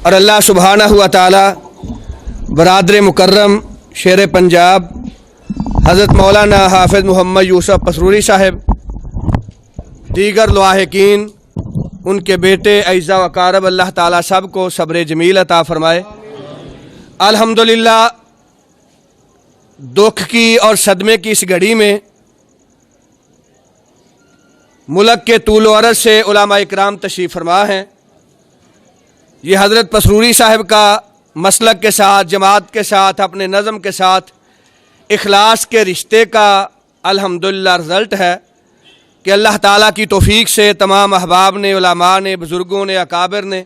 اور اللہ سبحانہ و تعالی برادر مکرم شیر پنجاب حضرت مولانا حافظ محمد یوسف پسروری صاحب، دیگر لواحقین، ان کے بیٹے اعزاء و اقارب، اللہ تعالیٰ سب کو صبر جمیل عطا فرمائے۔ الحمدللہ دکھ کی اور صدمے کی اس گھڑی میں ملک کے طول و عرض سے علماء اکرام تشریف فرما ہیں۔ یہ حضرت پسروری صاحب کا مسلک کے ساتھ، جماعت کے ساتھ، اپنے نظم کے ساتھ اخلاص کے رشتے کا الحمدللہ رزلٹ ہے کہ اللہ تعالیٰ کی توفیق سے تمام احباب نے، علماء نے، بزرگوں نے، اکابر نے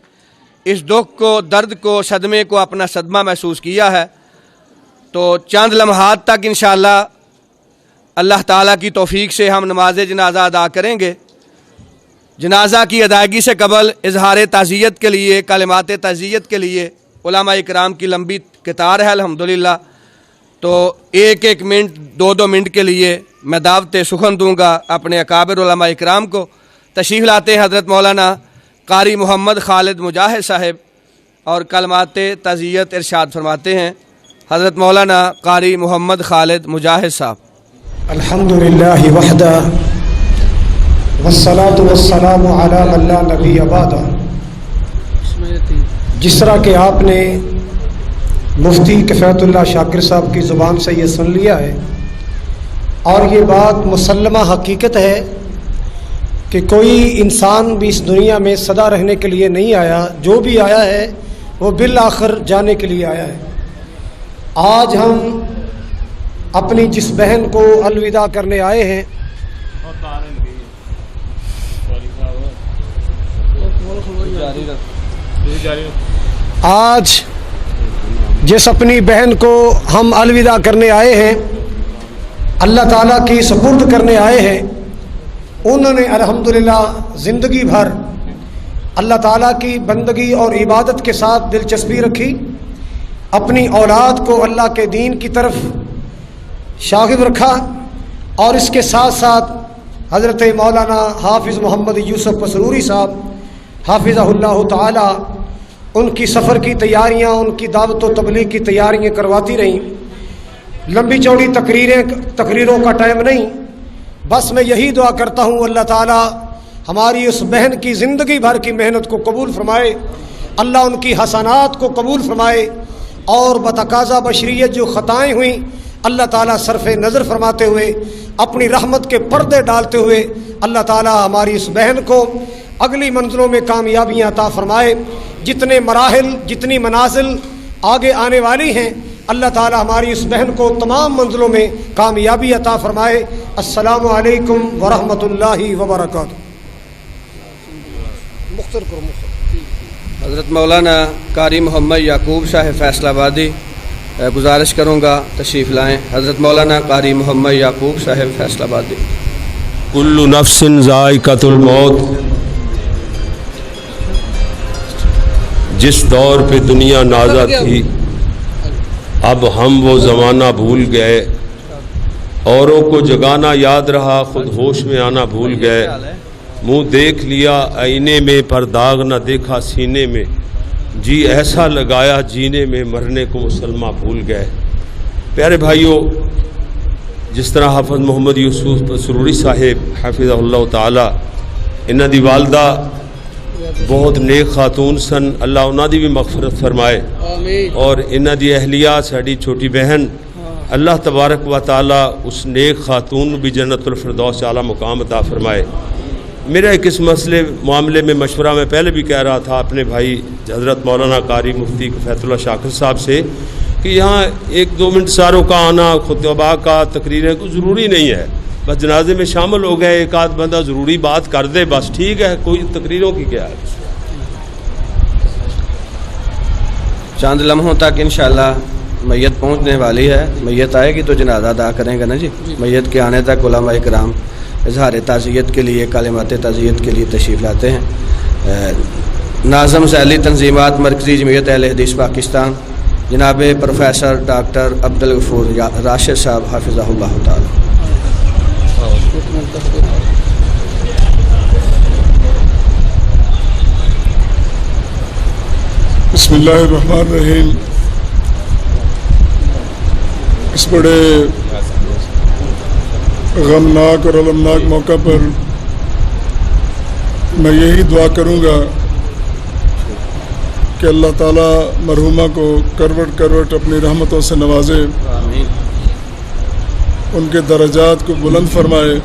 اس دکھ کو، درد کو، صدمے کو اپنا صدمہ محسوس کیا ہے۔ تو چند لمحات تک انشاءاللہ اللہ تعالیٰ کی توفیق سے ہم نماز جنازہ ادا کریں گے۔ جنازہ کی ادائیگی سے قبل اظہار تعزیت کے لیے، کلمات تعزیت کے لیے علماء اکرام کی لمبی قطار ہے الحمدللہ۔ تو ایک ایک منٹ، دو دو منٹ کے لیے میں دعوت سخن دوں گا اپنے اکابر علماء اکرام کو۔ تشریف لاتے ہیں حضرت مولانا قاری محمد خالد مجاہد صاحب اور کلمات تعزیت ارشاد فرماتے ہیں حضرت مولانا قاری محمد خالد مجاہد صاحب۔ الحمدللہ وحدہ والصلاة والسلام علی من لا نبی بعدہ۔ جس طرح کہ آپ نے مفتی کفایت اللہ شاکر صاحب کی زبان سے یہ سن لیا ہے، اور یہ بات مسلمہ حقیقت ہے کہ کوئی انسان بھی اس دنیا میں سدا رہنے کے لیے نہیں آیا، جو بھی آیا ہے وہ بالآخر جانے کے لیے آیا ہے۔ آج ہم اپنی جس بہن کو الوداع کرنے آئے ہیں، آج جس اپنی بہن کو ہم الوداع کرنے آئے ہیں، اللہ تعالیٰ کی سپرد کرنے آئے ہیں، انہوں نے الحمدللہ زندگی بھر اللہ تعالیٰ کی بندگی اور عبادت کے ساتھ دلچسپی رکھی، اپنی اولاد کو اللہ کے دین کی طرف شاغب رکھا، اور اس کے ساتھ ساتھ حضرت مولانا حافظ محمد یوسف پسروری صاحب حافظہ اللہ تعالی ان کی سفر کی تیاریاں، ان کی دعوت و تبلیغ کی تیاریاں کرواتی رہیں۔ لمبی چوڑی تقریروں کا ٹائم نہیں، بس میں یہی دعا کرتا ہوں اللہ تعالی ہماری اس بہن کی زندگی بھر کی محنت کو قبول فرمائے، اللہ ان کی حسنات کو قبول فرمائے، اور بتقاضا بشریت جو خطائیں ہوئیں اللہ تعالیٰ صرف نظر فرماتے ہوئے، اپنی رحمت کے پردے ڈالتے ہوئے اللہ تعالیٰ ہماری اس بہن کو اگلی منزلوں میں کامیابیاں عطا فرمائے۔ جتنے مراحل، جتنی منازل آگے آنے والی ہیں، اللہ تعالیٰ ہماری اس بہن کو تمام منزلوں میں کامیابی عطا فرمائے۔ السلام علیکم ورحمۃ اللہ وبرکاتہ۔ حضرت مولانا قاری محمد یعقوب صاحب فیصل آبادی، گزارش کروں گا تشریف لائیں۔ حضرت مولانا قاری محمد یعقوب صاحب فیصل آبادی۔ کل نفس ذائقۃ الموت۔ جس دور پہ دنیا نازا تھی، اب ہم وہ زمانہ بھول گئے، اوروں کو جگانا یاد رہا، خود ہوش میں آنا بھول گئے، منہ دیکھ لیا آئینے میں پر داغ نہ دیکھا سینے میں، جی ایسا لگایا جینے میں مرنے کو مسلمہ بھول گئے۔ پیارے بھائیوں، جس طرح حافظ محمد یوسف پسروری صاحب حافظہ اللہ تعالی، انہاں دی والدہ بہت نیک خاتون سن، اللہ انہاں دی بھی مغفرت فرمائے، اور انہاں دی اہلیہ ساڈی چھوٹی بہن، اللہ تبارک و تعالی اس نیک خاتون بھی جنت الفردوس اعلیٰ مقام عطا فرمائے۔ میرا ایک اس معاملے میں مشورہ میں پہلے بھی کہہ رہا تھا اپنے بھائی حضرت مولانا قاری مفتی کفایت اللہ شاکر صاحب سے کہ یہاں ایک دو منٹ ساروں کا آنا، خطبہ کا، تقریریں کو ضروری نہیں ہے، بس جنازے میں شامل ہو گئے، ایک آدھ بندہ ضروری بات کر دے بس ٹھیک ہے، کوئی تقریروں کی کیا ہے۔ چند لمحوں تک انشاءاللہ میت پہنچنے والی ہے، میت آئے گی تو جنازہ ادا کریں گے نا جی۔ میت کے آنے تک علماء اکرام اظہار تعزیت کے لیے، کلمات تعزیت کے لیے تشریف لاتے ہیں۔ ناظم ذیلی تنظیمات مرکزی جمعیت اہل حدیث پاکستان جناب پروفیسر ڈاکٹر عبدالغفور راشد صاحب حافظہ اللہ تعالی۔ بسم اللہ الرحمن الرحیم. اس بڑے غمناک اور المناک موقع پر میں یہی دعا کروں گا کہ اللہ تعالیٰ مرحومہ کو کروٹ کروٹ اپنی رحمتوں سے نوازے، ان کے درجات کو بلند فرمائے،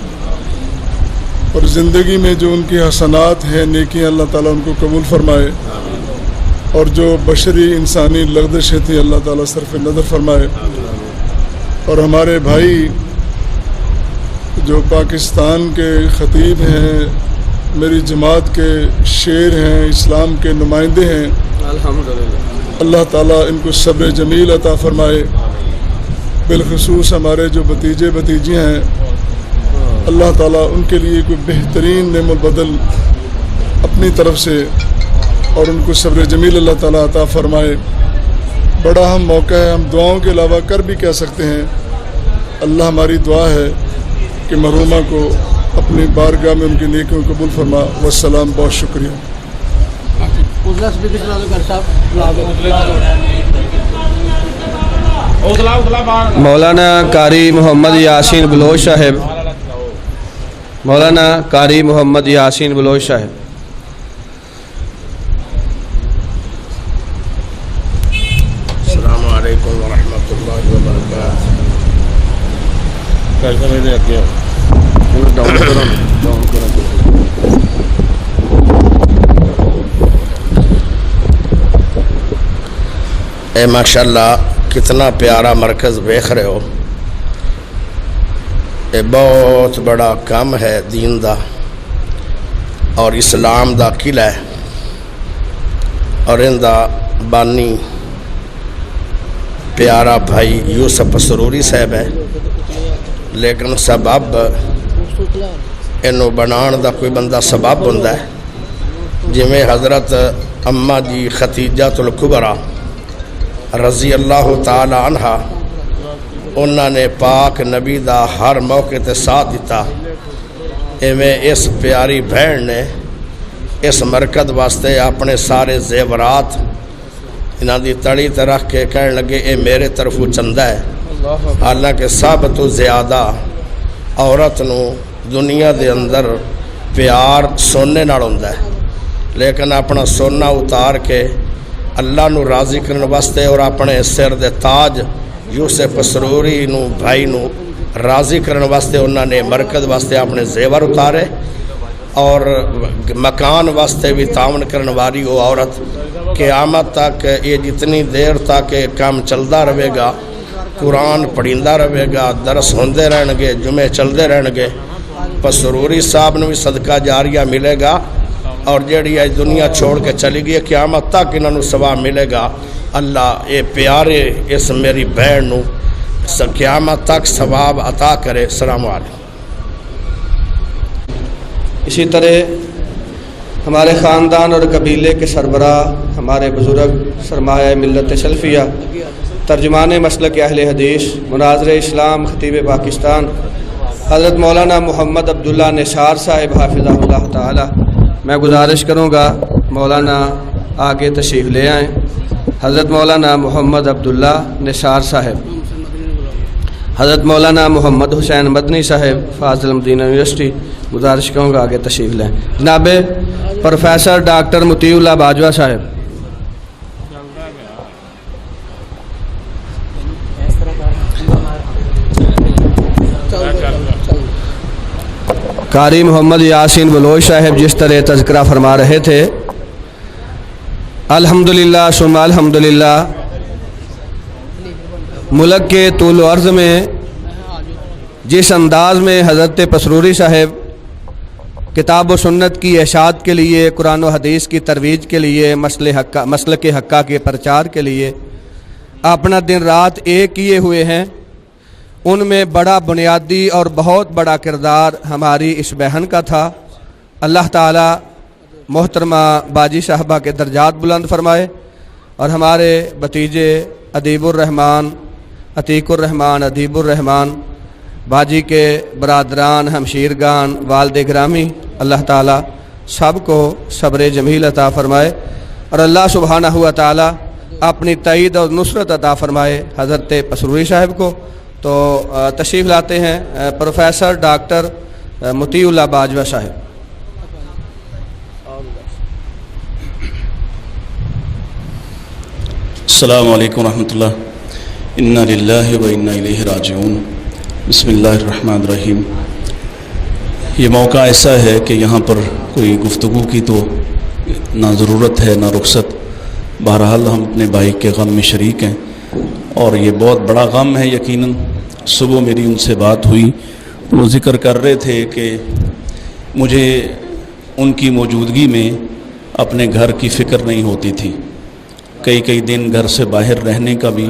اور زندگی میں جو ان کی حسنات ہیں، نیکیاں، اللہ تعالیٰ ان کو قبول فرمائے، اور جو بشری انسانی لغزشیں تھیں اللہ تعالیٰ صرف نظر فرمائے. اور ہمارے بھائی جو پاکستان کے خطیب ہیں، میری جماعت کے شیر ہیں، اسلام کے نمائندے ہیں، الحمدللہ اللہ تعالیٰ ان کو صبر جمیل عطا فرمائے. بالخصوص ہمارے جو بھتیجے بھتیجیاں ہیں، اللہ تعالیٰ ان کے لیے کوئی بہترین نعم البدل اپنی طرف سے اور ان کو صبر جمیل اللہ تعالیٰ عطا فرمائے. بڑا اہم موقع ہے، ہم دعاؤں کے علاوہ کر بھی کہہ سکتے ہیں. اللہ ہماری دعا ہے کہ مرحومہ کو اپنی بارگاہ میں ان کی نیکیوں کو قبول فرما. والسلام. بہت شکریہ. مولانا قاری محمد یاسین بلوچ صاحب. مولانا قاری محمد یاسین بلوچ صاحب. السلام علیکم ورحمۃ اللہ وبرکاتہ. اے ماشاء اللہ کتنا پیارا مرکز دیکھ رہے ہو. یہ بہت بڑا کام ہے دین دا اور اسلام دا قلعہ ہے، اور ان دا بانی پیارا بھائی یوسف سروری صاحب ہے. لیکن سبب انہوں بنان دا کوئی بندہ سبب ہوندہ ہے. جویں حضرت اماں جی ختیجۃ الکبریٰ رضی اللہ تعالی عنہ، انہوں نے پاک نبی دا ہر موقع تے ساتھ دیتا، ایویں اس پیاری بہن نے اس مرکز واسطے اپنے سارے زیورات انہاں دی تڑی تے رکھ کے کہنے لگے اے میرے طرفوں چندہ ہے. حالانکہ سب تو زیادہ عورت نو دنیا دے اندر پیار سونے نال ہوندا ہے، لیکن اپنا سونا اتار کے اللہ نو راضی کرن واسطے اور اپنے سر دے تاج یوسف سروری نو بھائی نو راضی کرن واسطے انہوں نے مرکز واسطے اپنے زیور اتارے، اور مکان واسطے بھی تعاون کرن والی وہ عورت قیامت تک یہ جتنی دیر تک کام چلتا رہے گا، قرآن پڑھیندا رہے گا، درس ہوندے رہن گے، جمعے چلتے رہن گے، پر سروری صاحب نے بھی صدقہ جاریہ ملے گا، اور جیڑی آج دنیا چھوڑ کے چلی گئی قیامت تک انہوں نے ثواب ملے گا. اللہ اے پیارے اس میری بہن نو قیامت تک ثواب عطا کرے. السلام علیکم. اسی طرح ہمارے خاندان اور قبیلے کے سربراہ، ہمارے بزرگ، سرمایہ ملت سلفیہ، ترجمان مسلک اہل حدیث، مناظر اسلام، خطیب پاکستان، حضرت مولانا محمد عبداللہ نثار صاحب حافظہ اللہ تعالی، میں گزارش کروں گا مولانا آگے تشریف لے آئیں. حضرت مولانا محمد عبداللہ نثار صاحب. حضرت مولانا محمد حسین مدنی صاحب فاضل مدینہ یونیورسٹی، گزارش کروں گا آگے تشریف لیں. جناب پروفیسر ڈاکٹر مطیع اللہ باجوہ صاحب. قاری محمد یاسین بلوچ صاحب جس طرح تذکرہ فرما رہے تھے، الحمدللہ ثم الحمدللہ، ملک کے طول و عرض میں جس انداز میں حضرت پسروری صاحب کتاب و سنت کی اشاعت کے لیے، قرآن و حدیث کی ترویج کے لیے، مسلک حقہ کے پرچار کے لیے اپنا دن رات ایک کیے ہوئے ہیں، ان میں بڑا بنیادی اور بہت بڑا کردار ہماری اس بہن کا تھا. اللہ تعالی محترمہ باجی صاحبہ کے درجات بلند فرمائے، اور ہمارے بھتیجے ادیب الرحمن، عتیق الرحمن، ادیب الرحمن باجی کے برادران، ہمشیرگان، والد گرامی، اللہ تعالی سب کو صبر جمیل عطا فرمائے. اور اللہ سبحانہ و تعالی اپنی تائید اور نصرت عطا فرمائے حضرت پسروری صاحب کو۔ تو تشریف لاتے ہیں پروفیسر ڈاکٹر مطیع اللہ باجوہ صاحب۔ السلام علیکم ورحمۃ اللہ۔ انا للہ و انا الیہ راجعون۔ بسم اللہ الرحمن الرحیم۔ یہ موقع ایسا ہے کہ یہاں پر کوئی گفتگو کی تو نہ ضرورت ہے نہ رخصت، بہرحال ہم اپنے بھائی کے غم میں شریک ہیں اور یہ بہت بڑا غم ہے۔ یقیناً صبح میری ان سے بات ہوئی تو وہ ذکر کر رہے تھے کہ مجھے ان کی موجودگی میں اپنے گھر کی فکر نہیں ہوتی تھی، کئی دن گھر سے باہر رہنے کا بھی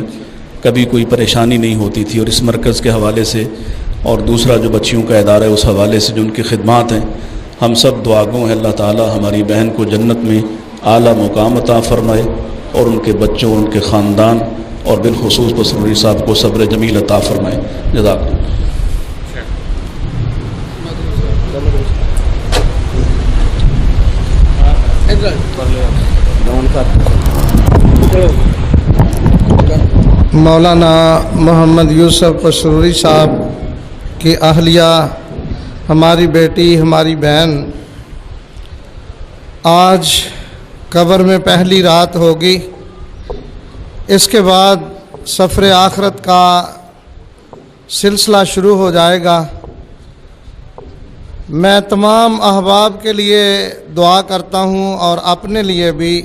کبھی کوئی پریشانی نہیں ہوتی تھی، اور اس مرکز کے حوالے سے اور دوسرا جو بچیوں کا ادارہ ہے اس حوالے سے جو ان کی خدمات ہیں، ہم سب دعا گو ہیں اللہ تعالی ہماری بہن کو جنت میں اعلیٰ مقام عطا فرمائے اور ان کے بچوں ان کے خاندان اور بالخصوص پسروری صاحب کو صبر جمیل عطا فرمائے۔ جزاک اللہ۔ مولانا محمد یوسف پسروری صاحب کی اہلیہ، ہماری بیٹی، ہماری بہن، آج قبر میں پہلی رات ہوگی، اس کے بعد سفر آخرت کا سلسلہ شروع ہو جائے گا۔ میں تمام احباب کے لیے دعا کرتا ہوں اور اپنے لیے بھی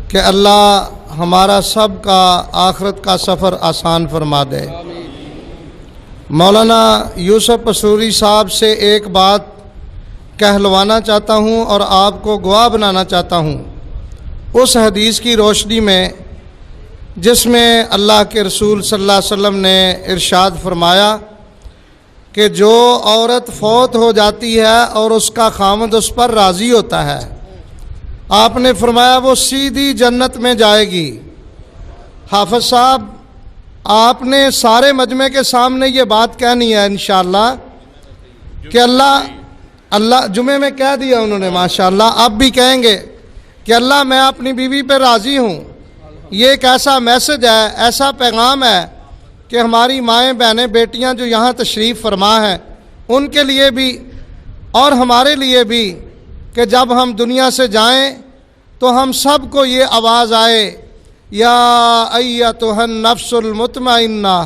کہ اللہ ہمارا سب کا آخرت کا سفر آسان فرما دے۔ مولانا یوسف پسروری صاحب سے ایک بات کہلوانا چاہتا ہوں اور آپ کو گواہ بنانا چاہتا ہوں، اس حدیث کی روشنی میں جس میں اللہ کے رسول صلی اللہ علیہ وسلم نے ارشاد فرمایا کہ جو عورت فوت ہو جاتی ہے اور اس کا خامد اس پر راضی ہوتا ہے، آپ نے فرمایا وہ سیدھی جنت میں جائے گی۔ حافظ صاحب، آپ نے سارے مجمع کے سامنے یہ بات کہنی ہے انشاءاللہ کہ اللہ جمعے میں کہہ دیا انہوں نے ماشاءاللہ، اب بھی کہیں گے کہ اللہ میں اپنی بیوی پہ راضی ہوں۔ یہ ایک ایسا میسج ہے، ایسا پیغام ہے کہ ہماری مائیں بہنیں بیٹیاں جو یہاں تشریف فرما ہیں ان کے لیے بھی اور ہمارے لیے بھی کہ جب ہم دنیا سے جائیں تو ہم سب کو یہ آواز آئے، یا ایتھا النفس المطمئنہ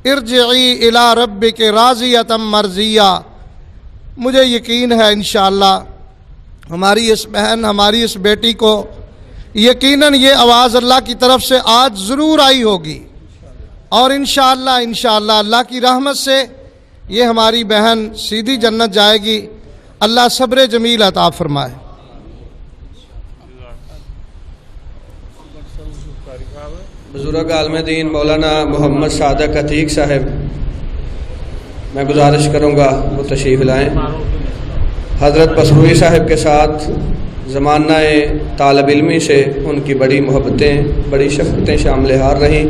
ارجعی الی ربک راضیۃ مرضیہ۔ مجھے یقین ہے انشاءاللہ ہماری اس بہن، ہماری اس بیٹی کو یقیناً یہ آواز اللہ کی طرف سے آج ضرور آئی ہوگی، اور انشاءاللہ اللہ کی رحمت سے یہ ہماری بہن سیدھی جنت جائے گی۔ اللہ صبر جمیل عطا فرمائے۔ بزرگ عالم دین مولانا محمد صادق عتیق صاحب، میں گزارش کروں گا وہ تشریف لائیں۔ حضرت پسروری صاحب کے ساتھ زمانہ طالب علمی سے ان کی بڑی محبتیں، بڑی شفقتیں شامل حال رہیں۔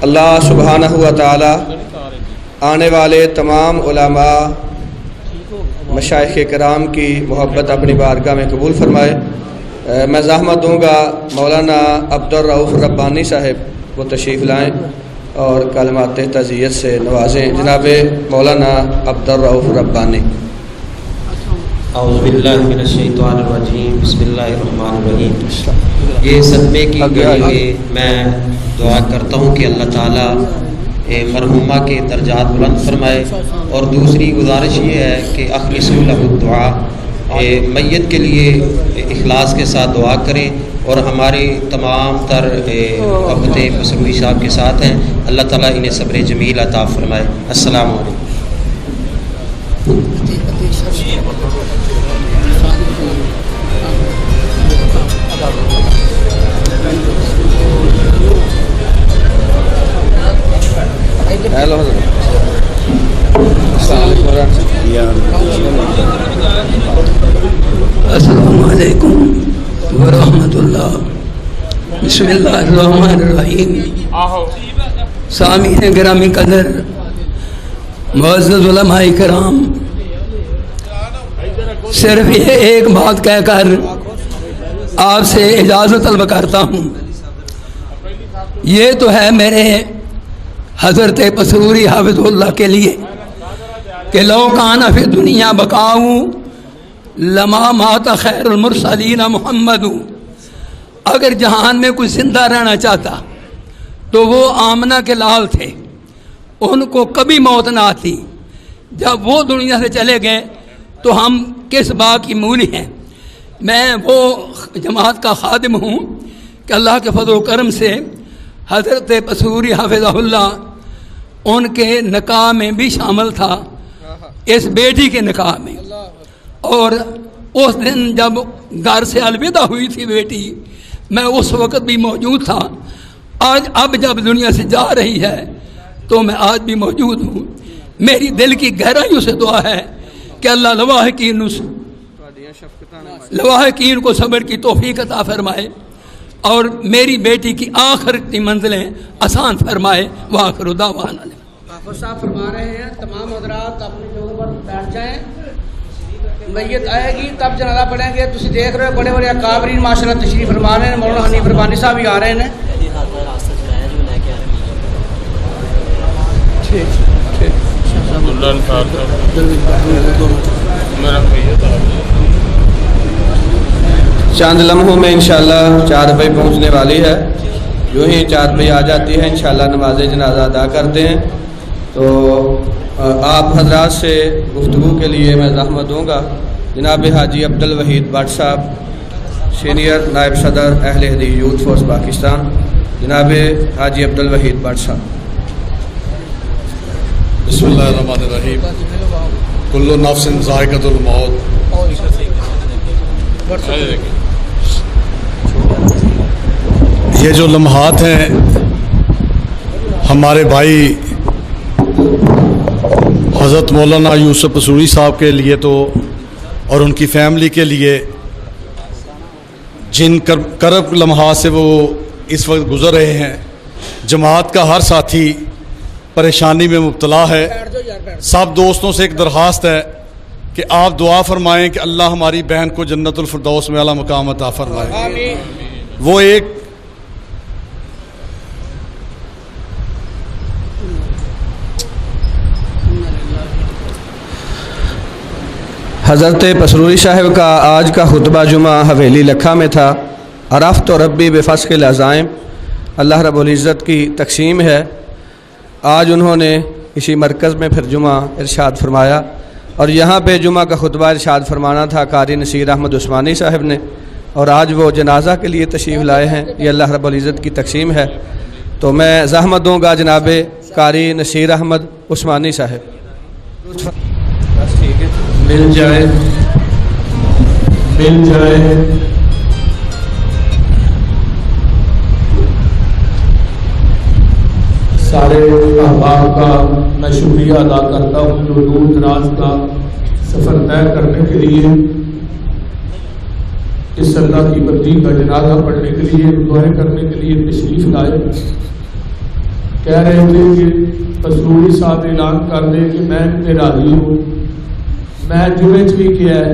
اللہ سبحانہ و تعالی آنے والے تمام علماء، مشائخ کرام کی محبت اپنی بارگاہ میں قبول فرمائے۔ میں زحمت دوں گا مولانا عبدالرؤف ربانی صاحب وہ تشریف لائیں اور کلمات تعزیت سے نوازیں۔ جناب مولانا عبدالرؤف ربانی۔ اعوذ باللہ من الشیطان الرجیم، بسم اللہ الرحمن الرحیم۔ یہ صدمے کی گھڑی میں میں دعا کرتا ہوں کہ اللہ تعالیٰ مرحومہ کے درجات بلند فرمائے، اور دوسری گزارش یہ ہے کہ اخلصوا لہ الدعاء، میت کے لیے اخلاص کے ساتھ دعا کریں، اور ہماری تمام تر محبتیں پسروری صاحب کے ساتھ ہیں۔ اللہ تعالیٰ انہیں صبر جمیل عطا فرمائے۔ السلام علیکم۔ ہیلو السلام علیکم ورحمۃ اللہ۔ بسم اللہ الرحمن الرحیم۔ سامعین گرامی قدر، معزز علماء کرام، صرف یہ ایک بات کہہ کر آپ سے اجازت طلب کرتا ہوں. یہ تو ہے میرے حضرت پسروری حافظ اللہ کے لیے کہ لو کان فی دنیا بقاؤ لما مات خیر المرسلین محمد. اگر جہان میں کوئی زندہ رہنا چاہتا تو وہ آمنہ کے لال تھے، ان کو کبھی موت نہ آتی. جب وہ دنیا سے چلے گئے تو ہم کس بات کی مولی ہیں. میں وہ جماعت کا خادم ہوں کہ اللہ کے فضل و کرم سے حضرت پسروری حافظہ اللہ ان کے نکاح میں بھی شامل تھا، اس بیٹی کے نکاح میں. اور اس دن جب گھر سے الوداع ہوئی تھی بیٹی، میں اس وقت بھی موجود تھا. اب جب دنیا سے جا رہی ہے تو میں آج بھی موجود ہوں. میری دل کی گہرائیوں سے دعا ہے کہ اللہ لواحقین کو صبر کی توفیق عطا فرمائے اور میری بیٹی کی آخر کی منزلیں آسان فرمائے. وآخر دعوانا. حافظ صاحب فرما رہے ہیں تمام حضرات اپنی جگہ پر بیٹھ جائیں. میت آئے گی تب جنازہ پڑھیں گے. تسی دیکھ رہے ہو بڑے بڑے اکابرین ماشاءاللہ تشریف فرما رہے ہیں. مولانا حنیف ربانی صاحب بھی آ رہے ہیں. چند لمحوں میں انشاءاللہ 4 بجے پہنچنے والی ہے. جو ہی 4 بجے آ جاتی ہے انشاءاللہ نماز جنازہ ادا کرتے ہیں. تو آپ حضرات سے گفتگو کے لیے میں زحمت دوں گا. جناب حاجی عبدالوحید بٹ صاحب، سینئر نائب صدر اہل حدیث یوتھ فورس پاکستان، جناب حاجی عبدالوحید بٹ صاحب. بسم اللہ الرحمن الرحیم. کل نفس ذائقۃ الموت. یہ جو لمحات ہیں ہمارے بھائی حضرت مولانا یوسف پسروری صاحب کے لیے تو اور ان کی فیملی کے لیے جن کرب لمحات سے وہ اس وقت گزر رہے ہیں، جماعت کا ہر ساتھی پریشانی میں مبتلا ہے. سب دوستوں سے ایک درخواست ہے کہ آپ دعا فرمائیں کہ اللہ ہماری بہن کو جنت الفردوس میں اعلیٰ مقام عطا فرمائے. وہ ایک حضرت پسروری صاحب کا آج کا خطبہ جمعہ حویلی لکھا میں تھا. عرفت و ربی بفسق العزائم. اللہ رب العزت کی تقسیم ہے. آج انہوں نے اسی مرکز میں پھر جمعہ ارشاد فرمایا اور یہاں پہ جمعہ کا خطبہ ارشاد فرمانا تھا قاری نصیر احمد عثمانی صاحب نے، اور آج وہ جنازہ کے لیے تشریف لائے ہیں. یہ اللہ رب العزت کی تقسیم ہے. تو میں زحمت دوں گا جناب قاری نصیر احمد عثمانی صاحب. مل جائے سارے احباب کا میں شکریہ ادا کرتا ہوں جو دور دراز کا سفر طے کرنے کے لیے اس اللہ کی بندی کا جنازہ پڑھنے کے لیے، دعائیں کرنے کے لیے تشریف لائے. کہہ رہے تھے کہ پسروری صاحب اعلان کر دے کہ میں پہ راضی ہوں. میں جمعے بھی کیا ہے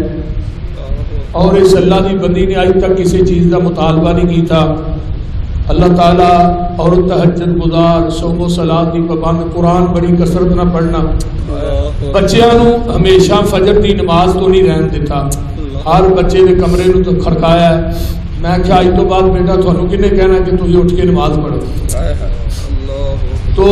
اور اس اللہ کی بندی نے آج تک کسی چیز کا مطالبہ نہیں کیتا. اللہ تعالیٰ اور تہجد گزار، صوم و صلاۃ کی پابند، قرآن بڑی کثرت نہ پڑھنا، بچیاں نو ہمیشہ فجر کی نماز تو نہیں رہن دیتا. ہر بچے کے کمرے نو تو کھڑکایا ہے. میں کیا اج تو بعد بیٹا تھانوں کنے کہنا کہ تسی اٹھ کے نماز پڑھو. تو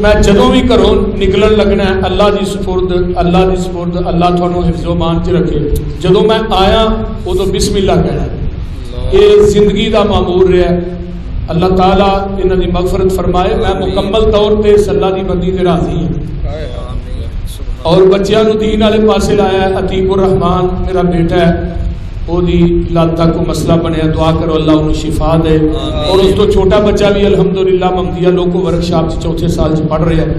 میں جدوں بھی گھروں نکلن لگنا ہے اللہ دی سپرد، اللہ دی سپرد، اللہ تھانوں حفظ و مان چ رکھے. جدوں میں آیا ادو بسم اللہ کہنا. یہ زندگی دا معمول رہا ہے. اللہ تعالیٰ انہاں دی مغفرت فرمائے. میں مکمل طور پہ اس اللہ دی بندی تے راضی ہوں اور بچیاں نو دین والے پاسے لایا ہے. عتیق الرحمان میرا بیٹا ہے، وہ دی لاتا کو مسئلہ بنیا. دعا کرو اللہ انہوں شفا دے. اور اس تو چھوٹا بچہ بھی الحمدللہ ممدیہ لوگوں ورکشاپ سے 4تھے سال سے پڑھ رہے ہیں.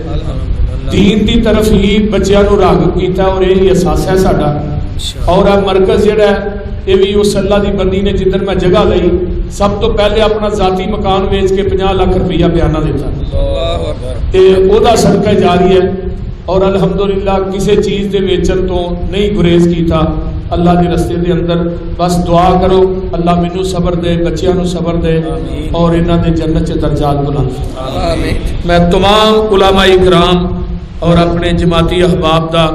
دین دی طرف ہی بچیاں نو راغب کیتا اور یہی احساس ہے ساڈا. اور اب مرکز جڑا ہے یہ بھی اس اللہ دی بندی نے جدن میں جگہ لئی سب تو پہلے اپنا ذاتی مکان ویچ کے 50 لاکھ روپیہ بیانہ دیتا تے او دا صدقہ جاری ہے. اور الحمدللہ کسی چیز دے ویچن تو نہیں گریز کیتا. اللہ کے رستے دے اندر بس دعا کرو اللہ مینوں صبر دے بچیاں نوں صبر دے اور انہاں دے جنت چ درجات بلند آمین میں تمام علماء کرام اور اپنے جماعتی احباب دا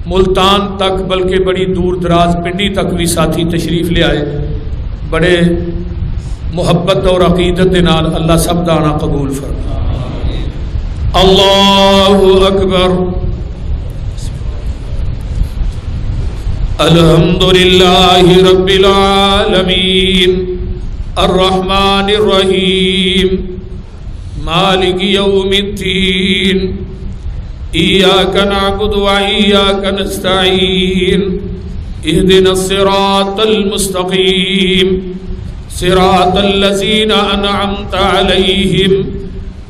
ملتان تک بلکہ بڑی دور دراز پنڈی تک بھی ساتھی تشریف لے آئے بڑے محبت اور عقیدت دے نال اللہ سب دا آنا قبول فرما اللہ اکبر الحمد للہ رب العالمین الرحمن الرحیم مالک یوم الدین ایاک نعبد و ایاک نستعین اہدنا الصراط المستقیم صراط الذین انعمت علیہم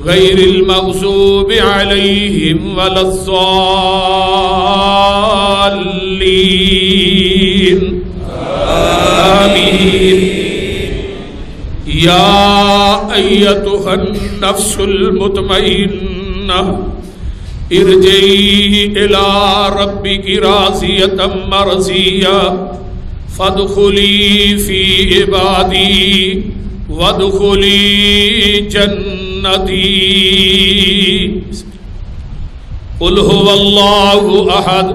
غیر المغضوب علیہم ولا الضالین آمین یا ایتها النفس المطمئنہ ارجعی الی ربک راضیۃ مرضیہ فادخلی فی عبادی وادخلی جنتی قل هو اللہ احد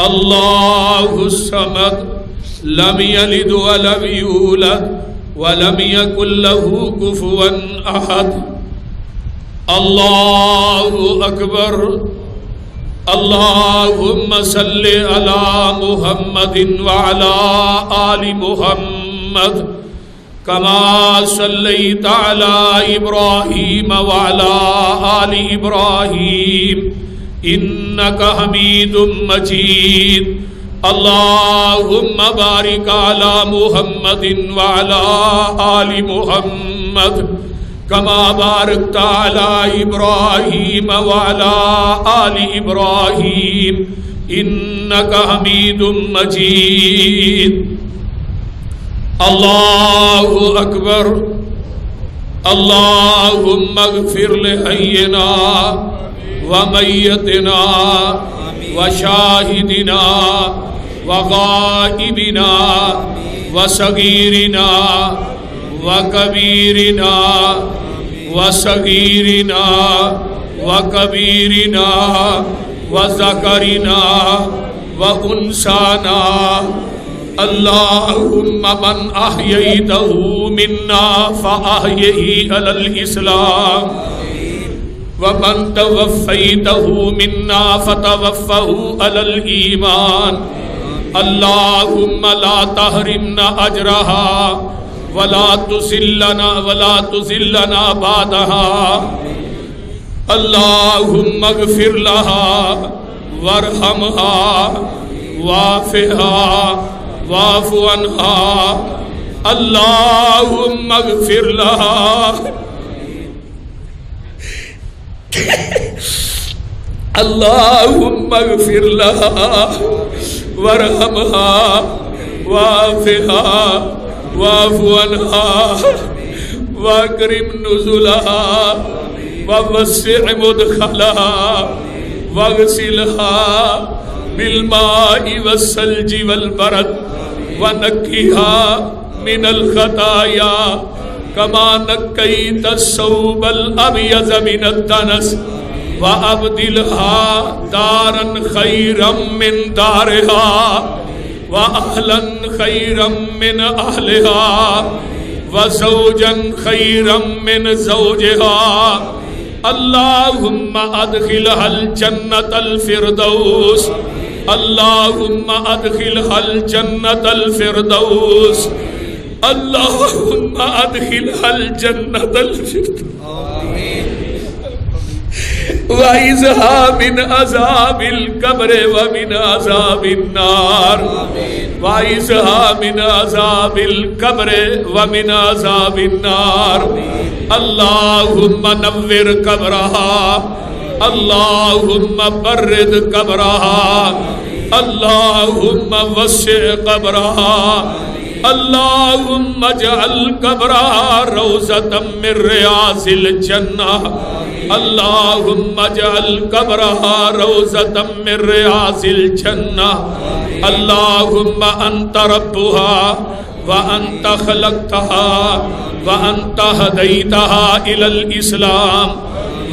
اللہ الصمد لم یلد ولم یولد ولم یکن له کفوا احد اللہ اکبر اللہم صل علی محمد وعلی آل محمد کما صلیت علی ابراہیم وعلی آل ابراہیم انک حمید مجید اللہم بارک علی محمد وعلی آل محمد کما بارکت علی ابراہیم وعلی آل ابراہیم انک حمید مجید اللہ اکبر اللہم اغفر لحینا ومیتنا وشاہدنا وغائبنا وصغیرنا وکبیرنا وصغیرنا وکبیرنا وذکرنا وانسانا اللہم من احییتہ منا فاحیہی علی الاسلام ومن توفیتہ منا فتوفہ علی الایمان اللہم لا تحرمنا اجرہا ولا تذلنا بعدہا اللہم اغفر لہا وارحمہا وعافہا واعف عنہا اللہم اغفر لہا اللہم اغفر لہا وارحمہا وعافہا واعف عنہا واکرم نزلہا ووسع مدخلہا واغسلہا بالماء والثلج والبرد ونقها من الخطايا كما نقيت الثوب الأبيض من الدنس وأبدلها دارا خيرا من دارها وأهلا خيرا من أهلها وزوجا خيرا من زوجها اللهم ادخلها الجنة الفردوس اللهم ادخلها الجنة الفردوس اللهم ادخلها الجنة الفردوس وعزها من عذاب القبر ومن عذاب النار وعزها من عذاب القبر ومن عذاب النار اللهم نور قبرها اللهم برد قبرها اللهم وسع قبرها اللهم اجعل قبرها روضة من رياض الجنة اللهم اجعل قبرها روضة من رياض الجنة اللهم أنت ربها وأنت خلقتها وأنت هديتها إلى الإسلام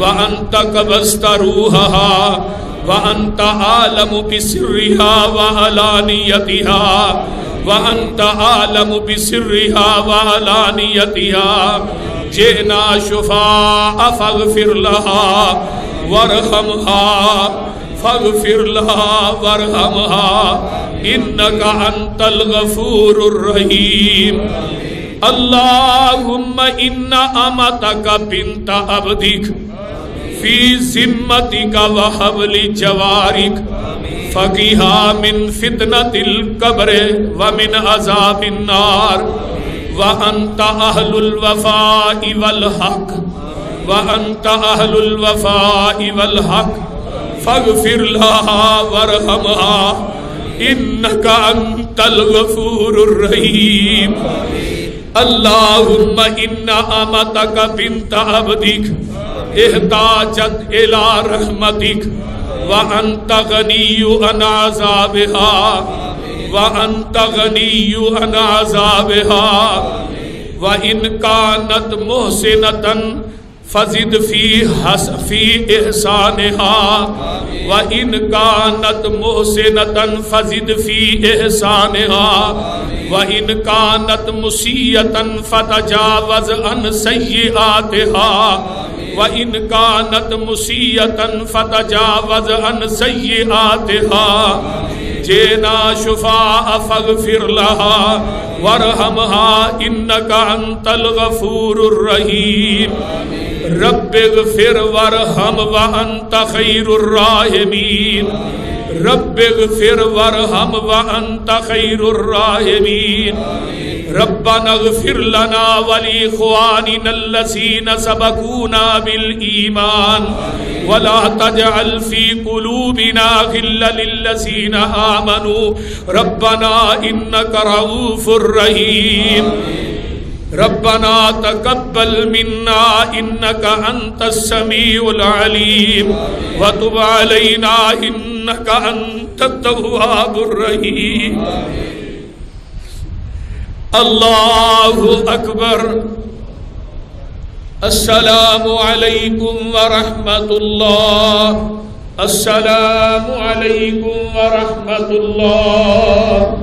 وأنت قبضت روحها وأنت عالم بسرها وعلانيتها وأنت عالم بسرها وعلانيتها جئنا شفاء فاغفر لها وارحمها فاغفر لها وارحمها إنك أنت الغفور الرحيم اللهم إن أمتك بنت عبدك في ذمتك وحبل جوارك فقها من فتنة القبر ومن عذاب النار وأنت أهل الوفاء والحق وأنت أهل الوفاء والحق فاغفر لها وارحمها إنك أنت الغفور الرحيم اللهم إن أمتك بنت عبدك احتاجت إلى رحمتك وأنت غني عن عذابها وأنت غني عن عذابها وإن كانت محسنة فزد في إحسانها وإن كانت محسنة فزد في إحسانها وإن كانت مسيئة فتجاوز عن سيئاتها وإن كانت مسيئة فتجاوز عن سيئاتها جئنا شفاء فاغفر لها وارحمها إنك أنت الغفور الرحيم رب اغفر وارحم وأنت خير الراحمين رب اغفر وارحم وأنت خير الراحمين ربنا اغفر لنا ولإخواننا الذين سبقونا بالإيمان ولا تجعل في قلوبنا غلا للذين آمنوا ربنا إنك رؤوف رحيم ربنا تقبل منا إنك أنت السميع العليم وتب علينا إنك أنت التواب الرحيم الله أكبر السلام عليكم ورحمة الله السلام عليكم ورحمة الله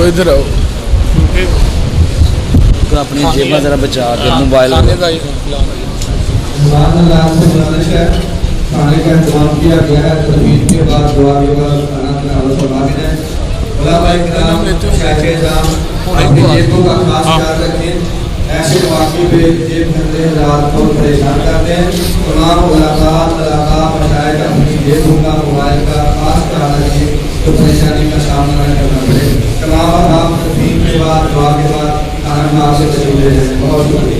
ادھر آؤ اپنی جیباں ذرا بچا کے موبائل کھانے کا کھانے کا انتظام کیا گیا ہے تجویز کے بعد دعا کے بعد کھانا تناول فرما کے جائیں علماء کرام شیخ اعظام اپنی جیبوں کا خاص خیال رکھیں ایسے مواقع پہ جیب بھرنے حضرات کو پریشان کرتے ہیں تمام ملاقات مشاہد اپنی جیبوں کا موبائل کا خاص خیال رکھیں تو پریشانی کا سامنا نہ کرنا پڑے تمام آپ تجویز کے بعد دعا کے بعد کھانا کھا سے تشریف لے جائیں بہت شکریہ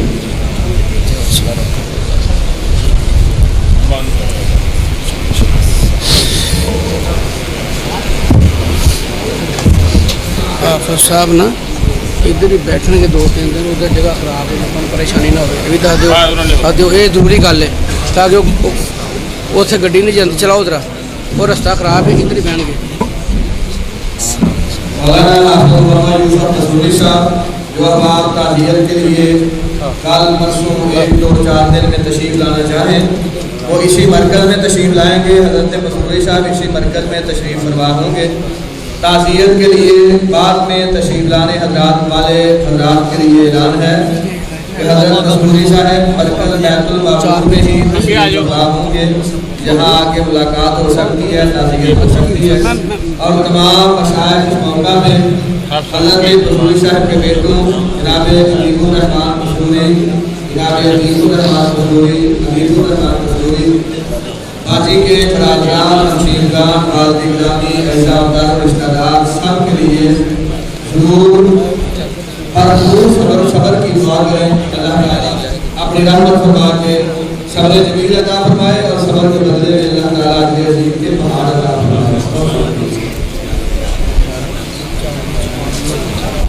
حافظ صاحب نا ادھر ہی بیٹھنے کے 2-3 دن ادھر جگہ خراب ہے اپن پریشانی نہ ہو بھی دس دیو یہ ضروری گل ہے تاکہ اتنے گڈی نہیں جاتی چلاؤ ادھر وہ رستہ خراب ہے ادھر ہی بہن گے مولانا محمد یوسف تسوری صاحب جو اب آپ تعزیت کے لیے کل پرسوں 1-2-4 دن میں تشریف لانا چاہیں وہ اسی مرکز میں تشریف لائیں گے حضرت تسوری صاحب اسی مرکز میں تشریف فرما ہوں گے تعزیت کے لیے بعد میں تشریف لانے حضرات والے حضرات کے لیے اعلان ہے کہ حضرت تسوری صاحب مرکز بیت المعمور میں ہی تشریف فرما ہوں گے جہاں آ کے ملاقات ہو سکتی ہے تعزیت ہو سکتی ہے اور تمام مشاہد اس موقع میں حضرت تسوری صاحب کے بیٹوں جناب حبیب الرحمان قصوری جناب حبیب الرحمان قصوری حبیب الرحمان قصوری باجی کے خراجان ہمشیرگان والد گرامی اعزازدار و رشتہ دار سب کے لیے ضرور بھرپور صبر کی دعا کریں اللہ تعالیٰ اپنی رحمت فرما کے صبر جمیل عطا فرمائے اور صبر کے بدلے میں اللہ تعالیٰ کے عظیم کے پہاڑ عطا فرمائے.